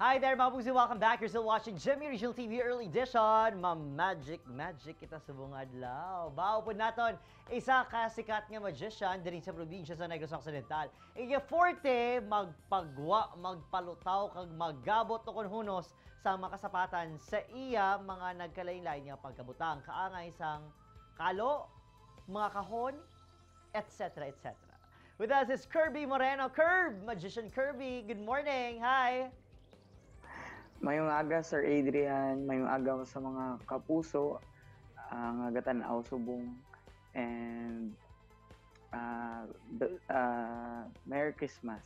Hi there mga puso, welcome back. You're still watching Jimmy Regional TV Early Edition. Magic kita sa buong adlaw. Bao po naton, isa ka sikat nga magician din sa probinsya sa Negros Occidental. Iya forte, magpagwa, magpalutaw, kag maggabot o kunhunos sa makasapatan sa iya mga nagkalain-lain nga pagkabutang. Kaangay sang kalo, mga kahon, etc. etc. With us is Kirby Moreno. Magician Kirby, good morning. Hi! Mayong aga, Sir Adrian. Mayong aga sa mga kapuso, ang agatanaw subong. And Merry Christmas.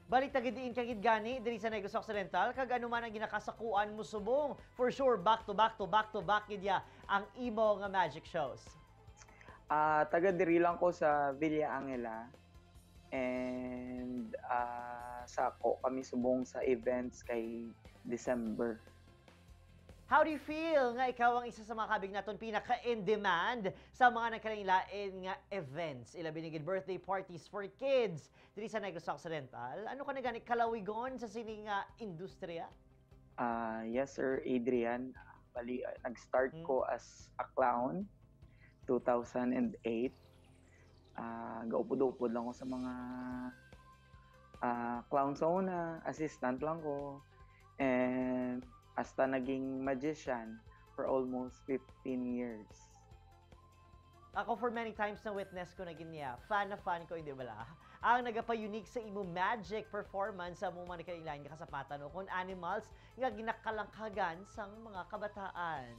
Balik tagidiin kagid gani diri sa Negros Occidental kag ano man ang ginakasakuan mo subong. For sure back to back gidya ang imo nga magic shows. Taga diri lang ko sa Villa Angela. And sa ako kami subong sa events kay December. How do you feel nga ikaw ang isa sa mga kabig naton pinaka-in-demand sa mga nagkalain-lain nga events? Ilabi ni birthday parties for kids diri sa Negros Occidental. Ano ka na gani kalawigon sa sining industriya? Yes, Sir Adrian. Bali, nag-start ko as a clown 2008. Gaupod-upod lang ko sa mga clown zone, assistant lang ko. And hasta naging magician for almost 15 years. Ako for many times na witness ko na ginya. Fan ko, hindi bala? Ang nagapa-unique sa imo magic performance sa mga nagkailain nga kasapatan o kung animals nga ginakalangkagan sang mga kabataan.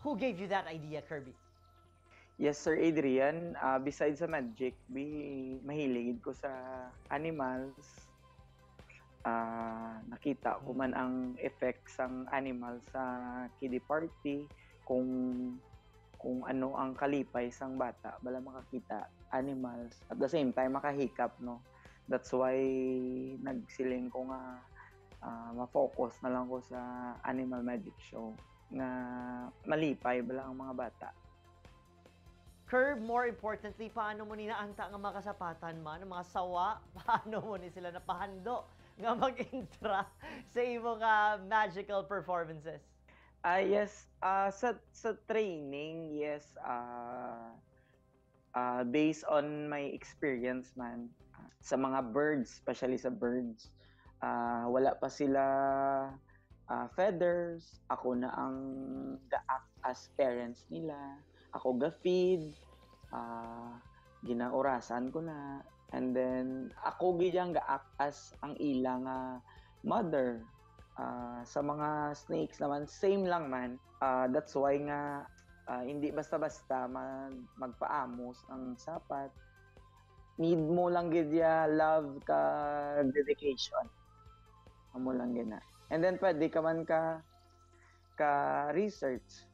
Who gave you that idea, Kirby? Yes, Sir Adrian. Besides sa magic, mahilig ko sa animals. Nakita ko man ang effects ng animal sa kiddie party, kung ano ang kalipay sang bata bala makakita animals at the same time makahikap, no. That's why nagsiling ko nga ma-focus na lang ko sa animal magic show nga malipay bala ang mga bata. Curb, more importantly, paano mo ninaanta nga makasapatan man, mga sawa, paano mo ni sila napahando nga mag-intra sa imong magical performances? Yes, sa training, yes, based on my experience man, sa mga birds, especially sa birds, wala pa sila feathers, ako na ang ga-act as parents nila, ako ga-feed, ginaorasan ko na. And then, ako giyang ga-act as ang ilang mother. Sa mga snakes naman, same lang man. That's why nga, hindi basta-basta magpaamos ang sapat. Need mo lang gidya love ka dedication. Amo lang gina. And then, pwede ka man ka research.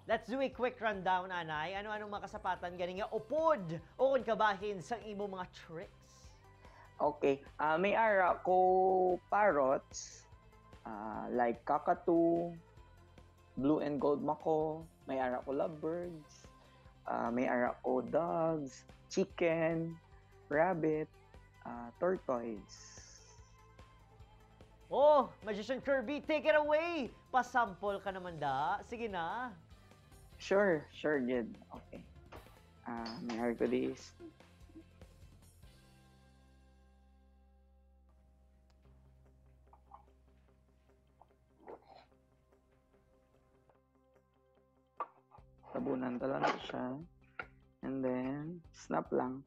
Let's do a quick rundown, Anay. Ano-anong makasapatan ganing nga upod o kung kabahin sa imo mga tricks? Okay. May ara ko parrots, like kakatu, blue and gold mako. May ara ko lovebirds. May ara ko dogs, chicken, rabbit, tortoise. Oh, Magician Kirby, take it away! Pasample ka naman da. Sige na. Sure, good. Okay. May ara ko this. Tabunan talaga siya. And then, snap lang.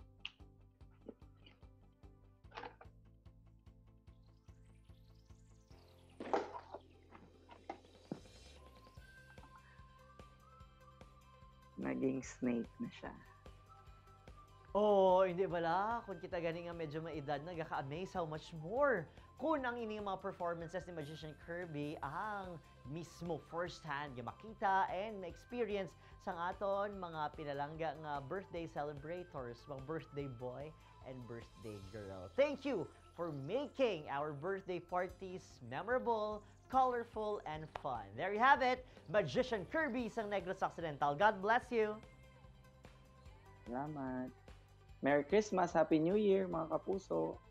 Naging snake na siya. Oh, hindi bala. Kung kita gani nga medyo maedad, nagaka-amaze how much more kung ang ining mga performances ni Magician Kirby ang mismo first-hand nga makita and ma-experience sa aton mga pinalangga nga birthday celebrators, mga birthday boy and birthday girl. Thank you for making our birthday parties memorable, colorful, and fun. There you have it, Magician Kirby sa Negros Occidental. God bless you! Salamat! Merry Christmas! Happy New Year, mga kapuso!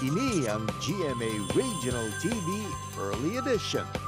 Ini ang GMA Regional TV Early Edition.